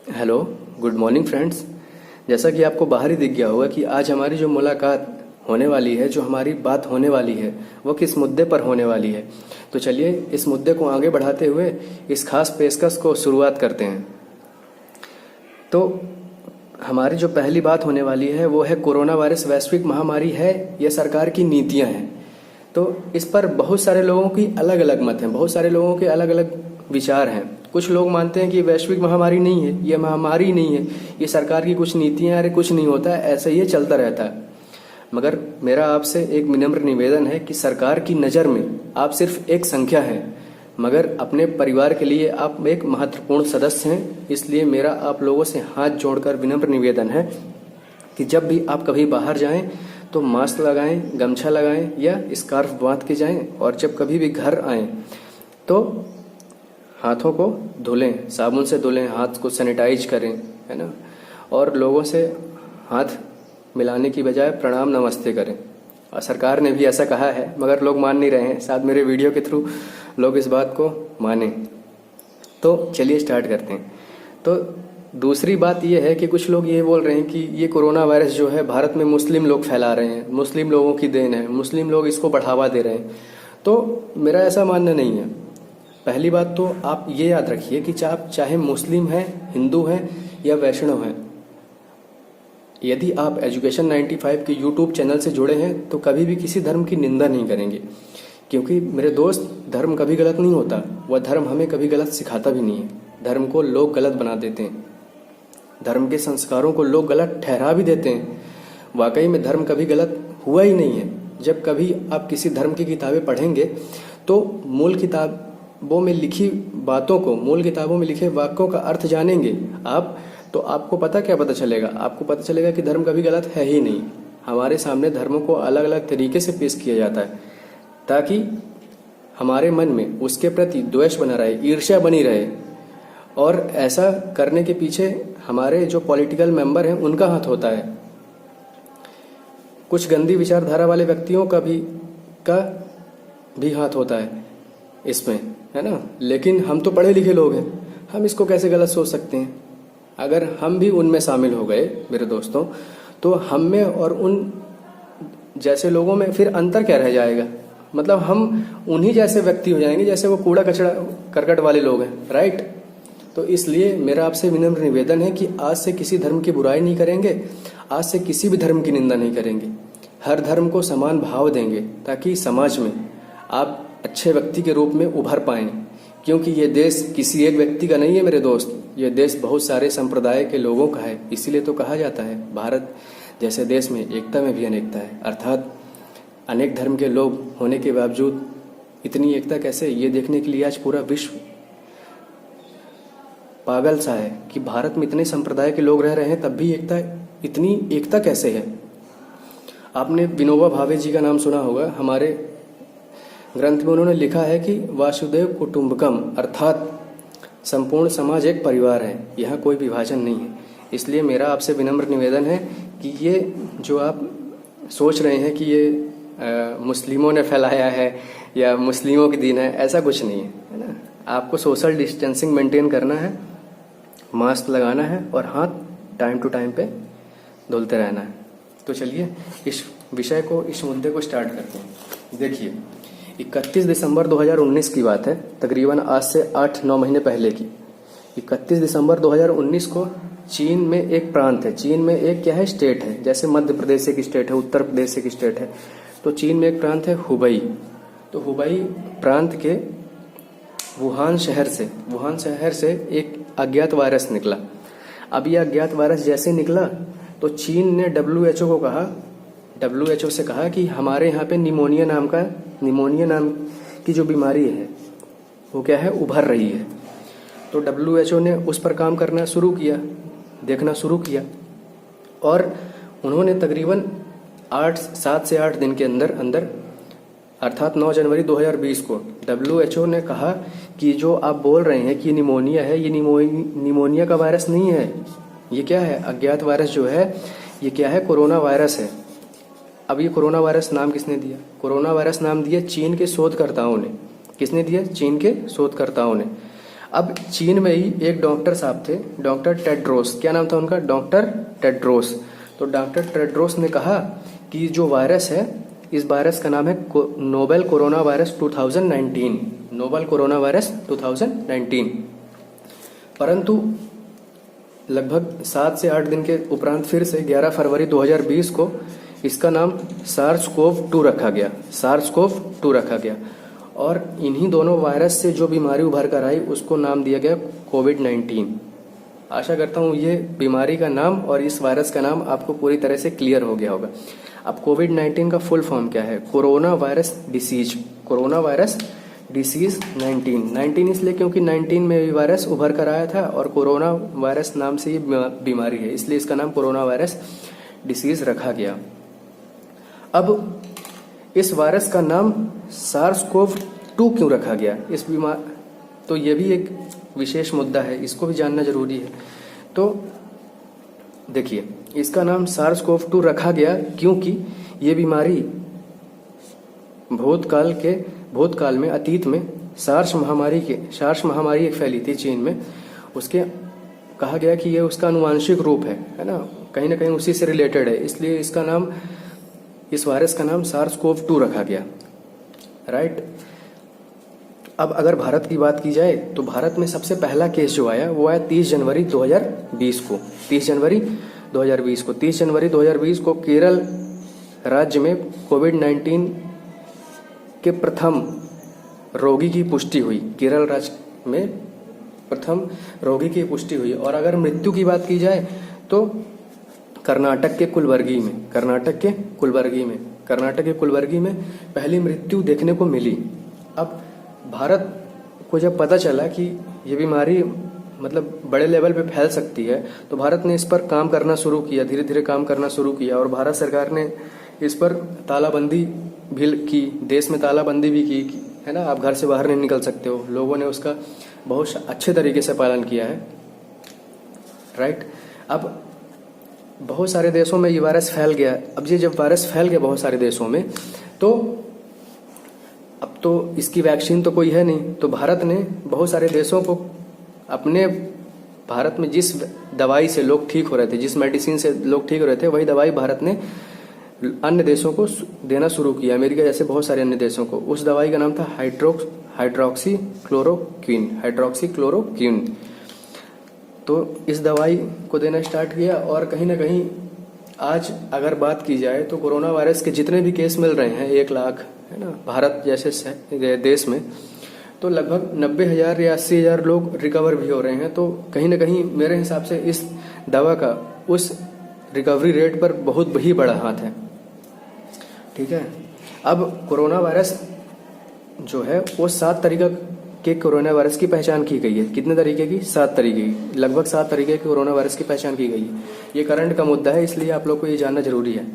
Hello, good morning friends. जैसा कि आपको बाहर ही दिख गया होगा कि आज हमारी जो मुलाकात होने वाली है, जो हमारी बात होने वाली है, वो किस मुद्दे पर होने वाली है। तो चलिए इस मुद्दे को आगे बढ़ाते हुए इस खास पेशकश को शुरुआत करते हैं। तो हमारी जो पहली बात होने वाली है वो है कोरोना वायरस वैश्विक महामारी है या सरकार की नीतियां हैं। तो इस पर बहुत सारे लोगों की अलग अलग मत हैं, बहुत सारे लोगों के अलग अलग विचार हैं। कुछ लोग मानते हैं कि वैश्विक महामारी नहीं है, ये महामारी नहीं है, ये सरकार की कुछ नीतियां, अरे कुछ नहीं होता है, ऐसे ही चलता रहता है। मगर मेरा आपसे एक विनम्र निवेदन है कि सरकार की नज़र में आप सिर्फ एक संख्या है, मगर अपने परिवार के लिए आप एक महत्वपूर्ण सदस्य हैं। इसलिए मेरा आप लोगों से हाथ जोड़कर विनम्र निवेदन है कि जब भी आप कभी बाहर जाएं तो मास्क लगाएं, गमछा लगाएं या स्कार्फ बांध के जाएं, और जब कभी भी घर आएं तो हाथों को धुलें, साबुन से धुलें, हाथ को सैनिटाइज करें, है ना। और लोगों से हाथ मिलाने की बजाय प्रणाम नमस्ते करें। और सरकार ने भी ऐसा कहा है, मगर लोग मान नहीं रहे हैं। शायद मेरे वीडियो के थ्रू लोग इस बात को माने। तो चलिए स्टार्ट करते हैं। तो दूसरी बात यह है कि कुछ लोग ये बोल रहे हैं कि ये कोरोना वायरस जो है भारत में मुस्लिम लोग फैला रहे हैं, मुस्लिम लोगों की देन है, मुस्लिम लोग इसको बढ़ावा दे रहे हैं। तो मेरा ऐसा मानना नहीं है। पहली बात तो आप ये याद रखिए कि आप चाहे मुस्लिम हैं, हिंदू हैं या वैष्णव हैं, यदि आप एजुकेशन 95 के यूट्यूब चैनल से जुड़े हैं तो कभी भी किसी धर्म की निंदा नहीं करेंगे। क्योंकि मेरे दोस्त, धर्म कभी गलत नहीं होता, वह धर्म हमें कभी गलत सिखाता भी नहीं है। धर्म को लोग गलत बना देते हैं, धर्म के संस्कारों को लोग गलत ठहरा भी देते हैं। वाकई में धर्म कभी गलत हुआ ही नहीं है। जब कभी आप किसी धर्म की किताबें पढ़ेंगे तो मूल किताबों में लिखी बातों को, मूल किताबों में लिखे वाक्यों का अर्थ जानेंगे आप, तो आपको क्या पता चलेगा? आपको पता चलेगा कि धर्म कभी गलत है ही नहीं। हमारे सामने धर्मों को अलग अलग तरीके से पेश किया जाता है ताकि हमारे मन में उसके प्रति द्वेष बना रहे, ईर्ष्या बनी रहे। और ऐसा करने के पीछे हमारे जो पॉलिटिकल मेंबर हैं उनका हाथ होता है। कुछ गंदी विचारधारा वाले व्यक्तियों का भी हाथ होता है इसमें, है ना। लेकिन हम तो पढ़े लिखे लोग हैं, हम इसको कैसे गलत सोच सकते हैं? अगर हम भी उनमें शामिल हो गए मेरे दोस्तों, तो हम में और उन जैसे लोगों में फिर अंतर क्या रह जाएगा? मतलब हम उन्हीं जैसे व्यक्ति हो जाएंगे जैसे वो कूड़ा कचरा करकट वाले लोग हैं, राइट। तो इसलिए मेरा आपसे विनम्र निवेदन है कि आज से किसी धर्म की बुराई नहीं करेंगे, आज से किसी भी धर्म की निंदा नहीं करेंगे, हर धर्म को समान भाव देंगे ताकि समाज में आप अच्छे व्यक्ति के रूप में उभर पाएं। क्योंकि ये देश किसी एक व्यक्ति का नहीं है मेरे दोस्त, ये देश बहुत सारे संप्रदाय के लोगों का है। इसीलिए तो कहा जाता है भारत जैसे देश में एकता में भी अनेकता है। अर्थात अनेक धर्म के लोग होने के बावजूद इतनी एकता कैसे, ये देखने के लिए आज पूरा विश्व पागल सा है कि भारत में इतने संप्रदाय के लोग रह रहे हैं तब भी इतनी एकता कैसे है। आपने विनोबा भावे जी का नाम सुना होगा। हमारे ग्रंथ में उन्होंने लिखा है कि वासुदेव कुटुंबकम, अर्थात संपूर्ण समाज एक परिवार है, यहाँ कोई विभाजन नहीं है। इसलिए मेरा आपसे विनम्र निवेदन है कि ये जो आप सोच रहे हैं कि ये मुस्लिमों ने फैलाया है या मुस्लिमों की दीन है, ऐसा कुछ नहीं है ना। आपको सोशल डिस्टेंसिंग मेंटेन करना है, मास्क लगाना है और हाथ टाइम टू टाइम पे धुलते रहना है। तो चलिए इस विषय को, इस मुद्दे को स्टार्ट करते हैं। देखिए 31 दिसंबर 2019 की बात है, तकरीबन आज से 8-9 महीने पहले की। 31 दिसंबर 2019 को चीन में एक प्रांत है, चीन में एक क्या है, स्टेट है। जैसे मध्य प्रदेश एक स्टेट है, उत्तर प्रदेश एक स्टेट है, तो चीन में एक प्रांत है हुबई। तो हुबई प्रांत के वुहान शहर से एक अज्ञात वायरस निकला। अब यह अज्ञात वायरस जैसे निकला तो चीन ने WHO से कहा कि हमारे यहाँ पे निमोनिया नाम की जो बीमारी है वो क्या है, उभर रही है। तो WHO ने उस पर काम करना शुरू किया, देखना शुरू किया, और उन्होंने तकरीबन 7 से 8 दिन के अंदर अर्थात 9 जनवरी 2020 को WHO ने कहा कि जो आप बोल रहे हैं कि निमोनिया है, ये निमोनिया का वायरस नहीं है, ये क्या है, अज्ञात वायरस जो है ये क्या है, कोरोना वायरस है। अब ये कोरोना वायरस नाम किसने दिया? कोरोना वायरस नाम दिया चीन के शोधकर्ताओं ने। किसने दिया? चीन के शोधकर्ताओं ने। अब चीन में ही एक डॉक्टर साहब थे, डॉक्टर टेड्रोस, क्या नाम था उनका, डॉक्टर टेड्रोस। तो डॉक्टर टेड्रोस ने कहा कि जो वायरस है, इस वायरस का नाम है novel corona virus 2019, novel corona virus 2019। परंतु लगभग 7 से 8 दिन के उपरांत फिर से 11 फरवरी 2020 को इसका नाम सार्स कोव 2 रखा गया, सार्स कोव 2 रखा गया। और इन्हीं दोनों वायरस से जो बीमारी उभर कर आई उसको नाम दिया गया कोविड-19। आशा करता हूँ ये बीमारी का नाम और इस वायरस का नाम आपको पूरी तरह से क्लियर हो गया होगा। अब कोविड-19 का फुल फॉर्म क्या है, corona virus disease, corona virus disease 19 इसलिए क्योंकि 19 में भी वायरस उभर कर आया था और कोरोना वायरस नाम से ये बीमारी है, इसलिए इसका नाम कोरोना वायरस डिसीज रखा गया। अब इस वायरस का नाम सार्स कोव 2 क्यों रखा गया, इस बीमार, तो ये भी एक विशेष मुद्दा है, इसको भी जानना जरूरी है। तो देखिए, इसका नाम सार्स कोव 2 रखा गया क्योंकि ये बीमारी भूतकाल में, अतीत में सार्स महामारी एक फैली थी चीन में, उसके कहा गया कि ये उसका आनुवांशिक रूप है ना, कहीं ना कहीं उसी से रिलेटेड है, इसलिए इसका नाम, इस वायरस का नाम सार्स कोव 2 रखा गया, राइट। अब अगर भारत की बात की जाए तो भारत में सबसे पहला केस जो आया वो आया 30 जनवरी 2020 को, 30 जनवरी 2020 को केरल राज्य में कोविड-19 के प्रथम रोगी की पुष्टि हुई, केरल राज्य में प्रथम रोगी की पुष्टि हुई। और अगर मृत्यु की बात की जाए तो कर्नाटक के कुलबर्गी में पहली मृत्यु देखने को मिली। अब भारत को जब पता चला कि ये बीमारी मतलब बड़े लेवल पे फैल सकती है तो भारत ने इस पर काम करना शुरू किया, धीरे धीरे काम करना शुरू किया और भारत सरकार ने इस पर तालाबंदी भी की, देश में तालाबंदी भी की, है ना, आप घर से बाहर नहीं निकल सकते हो। लोगों ने उसका बहुत अच्छे तरीके से पालन किया है, राइट। अब बहुत सारे देशों में ये वायरस फैल गया। अब ये जब वायरस फैल गया बहुत सारे देशों में तो अब तो इसकी वैक्सीन तो कोई है नहीं, तो भारत ने बहुत सारे देशों को अपने, भारत में जिस दवाई से लोग ठीक हो रहे थे, जिस मेडिसिन से लोग ठीक हो रहे थे, वही दवाई भारत ने अन्य देशों को देना शुरू किया, अमेरिका जैसे बहुत सारे अन्य देशों को। उस दवाई का नाम था हाइड्रोक्सी क्लोरोक्विन। तो इस दवाई को देना स्टार्ट किया और कहीं ना कहीं आज अगर बात की जाए तो कोरोना वायरस के जितने भी केस मिल रहे हैं 1 लाख, है ना, भारत जैसे देश में, तो लगभग 90,000 या 80,000 लोग रिकवर भी हो रहे हैं। तो कहीं ना कहीं मेरे हिसाब से इस दवा का उस रिकवरी रेट पर बहुत ही बड़ा हाथ है, ठीक है। अब कोरोना वायरस जो है वो 7 तरीका के कोरोना वायरस की पहचान की गई है। कितने तरीके की? 7 तरीके की, लगभग 7 तरीके के कोरोना वायरस की पहचान की गई है। ये करंट का मुद्दा है, इसलिए आप लोग को ये जानना जरूरी है।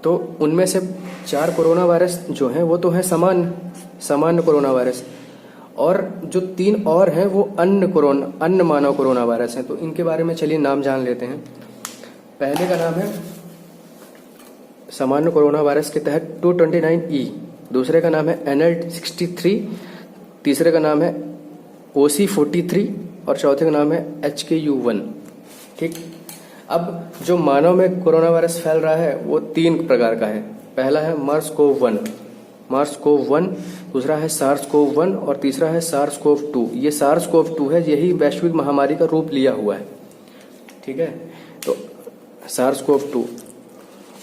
तो उनमें से 4 कोरोना वायरस जो हैं वो तो है सामान्य कोरोना वायरस, और जो 3 और हैं वो अन्य मानव कोरोना वायरस हैं। तो इनके बारे में चलिए नाम जान लेते हैं। पहले का नाम है सामान्य कोरोना वायरस के तहत 229E, दूसरे का नाम है NL63, तीसरे का नाम है OC43 और चौथे का नाम है HKU1, ठीक। अब जो मानव में कोरोना वायरस फैल रहा है वो 3 प्रकार का है। पहला है मार्स कोव 1, दूसरा है सार्स कोव 1 और तीसरा है सार्स कोव 2। ये सार्स कोव 2 है, यही वैश्विक महामारी का रूप लिया हुआ है, ठीक है। तो सार्स कोव 2,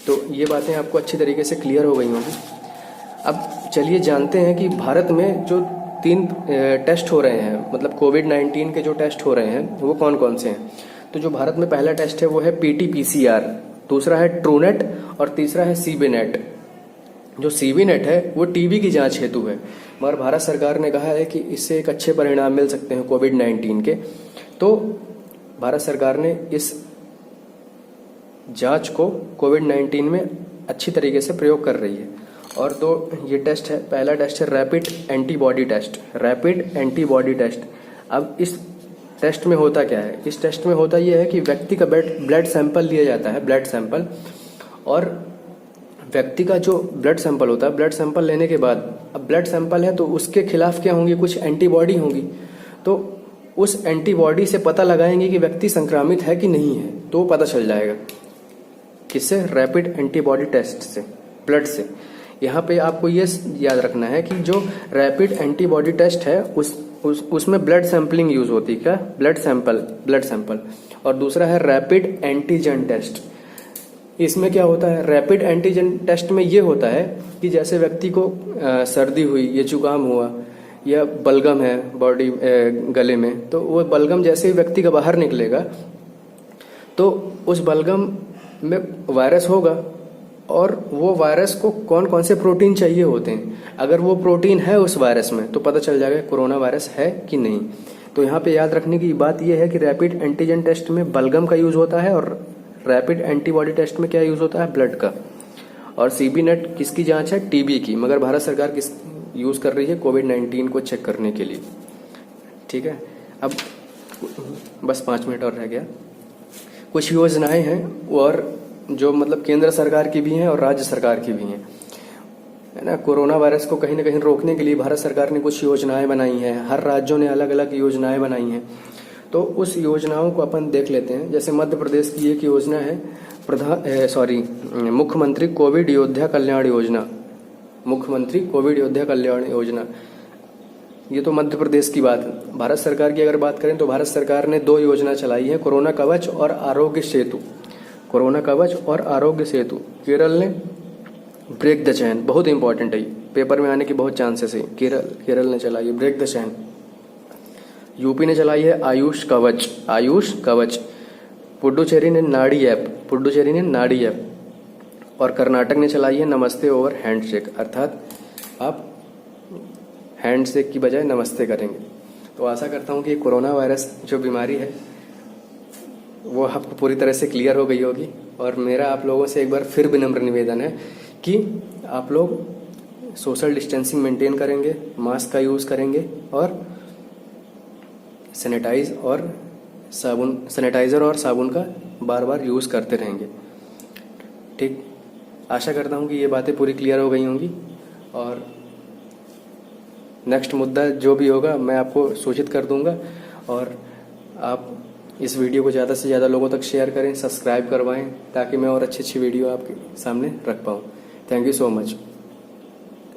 तो ये बातें आपको अच्छी तरीके से क्लियर हो गई होंगी। अब चलिए जानते हैं कि भारत में जो 3 टेस्ट हो रहे हैं, मतलब कोविड-19 के जो टेस्ट हो रहे हैं वो कौन कौन से हैं। तो जो भारत में पहला टेस्ट है वो है PT-PCR, दूसरा है ट्रूनेट और तीसरा है CBNet। जो CBNet है वो टीबी की जांच हेतु है, मगर भारत सरकार ने कहा है कि इससे एक अच्छे परिणाम मिल सकते हैं कोविड-19 के, तो भारत सरकार ने इस जांच को कोविड-19 में अच्छी तरीके से प्रयोग कर रही है। और 2 ये टेस्ट है। पहला टेस्ट है रैपिड एंटीबॉडी टेस्ट। अब इस टेस्ट में होता क्या है? इस टेस्ट में होता यह है कि व्यक्ति का ब्लड सैंपल लिया जाता है, और व्यक्ति का जो ब्लड सैंपल होता है, ब्लड सैंपल लेने के बाद, अब ब्लड सैंपल है तो उसके खिलाफ क्या होंगी, कुछ एंटीबॉडी होंगी। तो उस एंटीबॉडी से पता लगाएंगे कि व्यक्ति संक्रामित है कि नहीं है, तो पता चल जाएगा। किससे? रैपिड एंटीबॉडी टेस्ट से, ब्लड से। यहाँ पे आपको ये याद रखना है कि जो रैपिड एंटीबॉडी टेस्ट है उसमें ब्लड सैंपलिंग यूज होती है। क्या? Blood sample. और दूसरा है रैपिड एंटीजन टेस्ट। इसमें क्या होता है? रैपिड एंटीजन टेस्ट में ये होता है कि जैसे व्यक्ति को सर्दी हुई या जुकाम हुआ या बलगम है बॉडी गले में, तो वो बलगम जैसे ही व्यक्ति का बाहर निकलेगा तो उस बलगम में वायरस होगा, और वो वायरस को कौन कौन से प्रोटीन चाहिए होते हैं। अगर वो प्रोटीन है उस वायरस में तो पता चल जाएगा कोरोना वायरस है कि नहीं। तो यहाँ पे याद रखने की बात यह है कि रैपिड एंटीजन टेस्ट में बलगम का यूज होता है और रैपिड एंटीबॉडी टेस्ट में क्या यूज होता है? ब्लड का। और सीबी नेट किसकी जांच है? टीबी की, मगर भारत सरकार किस यूज कर रही है? कोविड-19 को चेक करने के लिए। ठीक है, अब बस 5 मिनट और रह गया। कुछ योजनाएं हैं और जो मतलब केंद्र सरकार की भी हैं और राज्य सरकार की भी हैं, है ना। कोरोना वायरस को कहीं ना कहीं रोकने के लिए भारत सरकार ने कुछ योजनाएं बनाई हैं, हर राज्यों ने अलग अलग योजनाएं बनाई हैं। तो उस योजनाओं को अपन देख लेते हैं। जैसे मध्य प्रदेश की एक योजना है मुख्यमंत्री कोविड योद्धा कल्याण योजना। मुख्यमंत्री कोविड योद्धा कल्याण योजना, ये तो मध्य प्रदेश की बात है। भारत सरकार की अगर बात करें तो भारत सरकार ने 2 योजना चलाई है, कोरोना कवच और आरोग्य सेतु। कोरोना कवच और आरोग्य सेतु। केरल ने ब्रेक द चैन, बहुत इंपॉर्टेंट है, पेपर में आने की बहुत चांसेस है। केरल ने चलाई है ब्रेक द चैन। यूपी ने चलाई है आयुष कवच। पुडुचेरी ने नाडी ऐप। और कर्नाटक ने चलाई है नमस्ते ओवर हैंडशेक, अर्थात आप हैंडशेक की बजाय नमस्ते करेंगे। तो आशा करता हूँ कि कोरोना वायरस जो बीमारी है वो आपको पूरी तरह से क्लियर हो गई होगी। और मेरा आप लोगों से एक बार फिर विनम्र निवेदन है कि आप लोग सोशल डिस्टेंसिंग मेंटेन करेंगे, मास्क का यूज़ करेंगे और सैनिटाइज़र और साबुन का बार बार यूज़ करते रहेंगे। ठीक, आशा करता हूँ कि ये बातें पूरी क्लियर हो गई होंगी। और नेक्स्ट मुद्दा जो भी होगा मैं आपको सूचित कर दूंगा। और आप इस वीडियो को ज़्यादा से ज़्यादा लोगों तक शेयर करें, सब्सक्राइब करवाएं, ताकि मैं और अच्छी वीडियो आपके सामने रख पाऊँ। Thank you so much.